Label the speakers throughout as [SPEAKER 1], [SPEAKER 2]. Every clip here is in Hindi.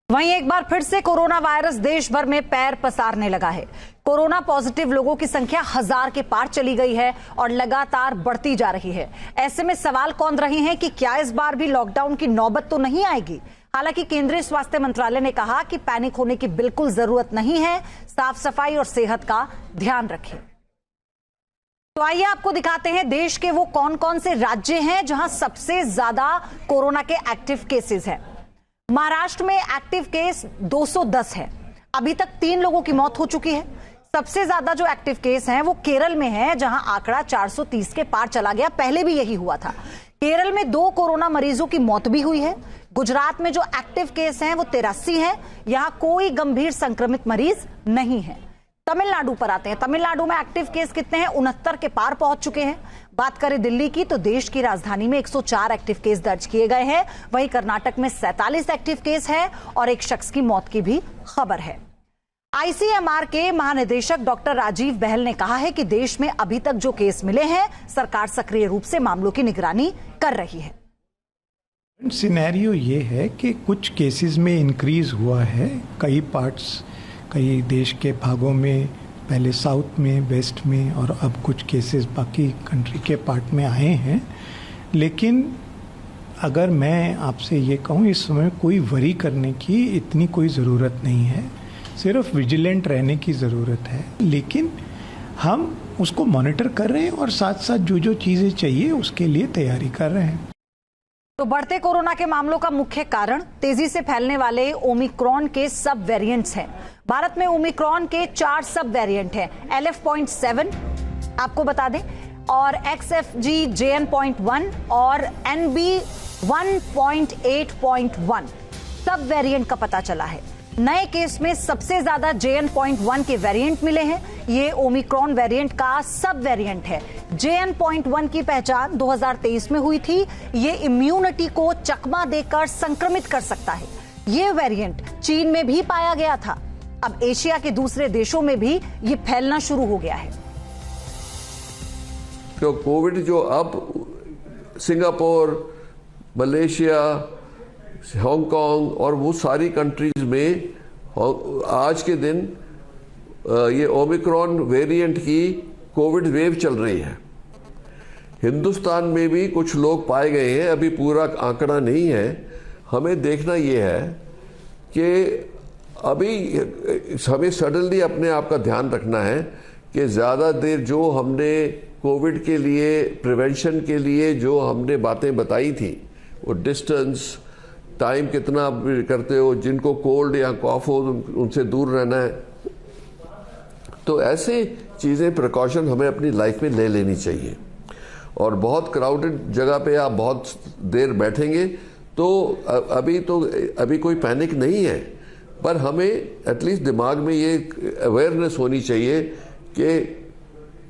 [SPEAKER 1] वहीं एक बार फिर से कोरोना वायरस देश भर में पैर पसारने लगा है। कोरोना पॉजिटिव लोगों की संख्या 1000 के पार चली गई है और लगातार बढ़ती जा रही है। ऐसे में सवाल कौंध रहे हैं कि क्या इस बार भी लॉकडाउन की नौबत तो नहीं आएगी। हालांकि केंद्रीय स्वास्थ्य मंत्रालय ने कहा कि पैनिक होने की बिल्कुल जरूरत नहीं है, साफ सफाई और सेहत का ध्यान रखें। तो आइए आपको दिखाते हैं देश के वो कौन कौन से राज्य हैं जहां सबसे ज्यादा कोरोना के एक्टिव केसेस हैं। महाराष्ट्र में एक्टिव केस 210 है। अभी तक 3 लोगों की मौत हो चुकी है। सबसे ज्यादा जो एक्टिव केस हैं वो केरल में है, जहां आंकड़ा 430 के पार चला गया। पहले भी यही हुआ था। केरल में 2 कोरोना मरीजों की मौत भी हुई है। गुजरात में जो एक्टिव केस हैं वो 83 है। यहां कोई गंभीर संक्रमित मरीज नहीं है। तमिलनाडु पर आते हैं। तमिलनाडु में एक्टिव केस कितने हैं? 69 के पार पहुंच चुके हैं। बात करें दिल्ली की तो देश की राजधानी में 104 एक्टिव केस दर्ज किए गए हैं। वहीं कर्नाटक में 47 एक्टिव केस है और एक शख्स की मौत की भी खबर है। आईसीएमआर के महानिदेशक डॉक्टर राजीव बहल ने कहा है कि देश में अभी तक जो केस मिले हैं, सरकार सक्रिय रूप से मामलों की निगरानी कर रही है।
[SPEAKER 2] सिनेरियो ये है कि कुछ केसेस में इंक्रीज हुआ है। कई देश के भागों में, पहले साउथ में, वेस्ट में, और अब कुछ केसेस बाकी कंट्री के पार्ट में आए हैं। लेकिन अगर मैं आपसे ये कहूँ, इस समय कोई वरी करने की इतनी कोई ज़रूरत नहीं है। सिर्फ विजिलेंट रहने की ज़रूरत है। लेकिन हम उसको मॉनिटर कर रहे हैं और साथ साथ जो चीज़ें चाहिए उसके लिए तैयारी कर रहे हैं।
[SPEAKER 1] तो बढ़ते कोरोना के मामलों का मुख्य कारण तेजी से फैलने वाले ओमिक्रॉन के सब वेरिएंट्स हैं। भारत में ओमिक्रॉन के 4 सब वेरिएंट हैं। LF.7 आपको बता दें, और XFG JN.1 और NB 1.8.1 सब वेरिएंट का पता चला है। नए केस में सबसे ज्यादा JN.1 के वेरिएंट मिले हैं। ये ओमिक्रॉन वेरिएंट का सब वेरिएंट है। JN.1 की पहचान 2023 में हुई थी। ये इम्यूनिटी को चकमा देकर संक्रमित कर सकता है। ये वेरिएंट चीन में भी पाया गया था। अब एशिया के दूसरे देशों में भी ये फैलना शुरू हो गया है।
[SPEAKER 3] तो कोविड जो अब सिंगापुर, मलेशिया, हांगकांग और वो सारी कंट्रीज में आज के दिन ये ओमिक्रॉन वेरिएंट की कोविड वेव चल रही है। हिंदुस्तान में भी कुछ लोग पाए गए हैं। अभी पूरा आंकड़ा नहीं है। हमें देखना ये है कि अभी हमें सडनली अपने आप का ध्यान रखना है कि ज़्यादा देर जो हमने कोविड के लिए, प्रिवेंशन के लिए जो हमने बातें बताई थी, वो डिस्टेंस, टाइम कितना करते हो, जिनको कोल्ड या कॉफ हो उनसे दूर रहना है, तो ऐसे चीज़ें, प्रिकॉशन हमें अपनी लाइफ में ले लेनी चाहिए। और बहुत क्राउडेड जगह पे आप बहुत देर बैठेंगे तो अभी कोई पैनिक नहीं है, पर हमें एटलीस्ट दिमाग में ये अवेयरनेस होनी चाहिए कि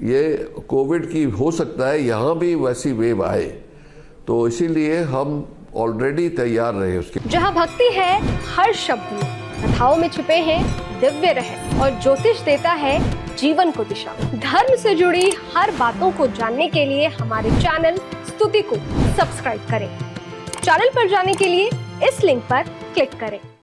[SPEAKER 3] ये कोविड की हो सकता है यहाँ भी वैसी वेव आए। तो इसीलिए हम ऑलरेडी तैयार रहे उसके।
[SPEAKER 4] जहाँ भक्ति है हर शब्द में, कथाओं में छुपे हैं दिव्य रहस्य, और ज्योतिष देता है जीवन को दिशा। धर्म से जुड़ी हर बातों को जानने के लिए हमारे चैनल स्तुति को सब्सक्राइब करें। चैनल पर जाने के लिए इस लिंक पर क्लिक करें।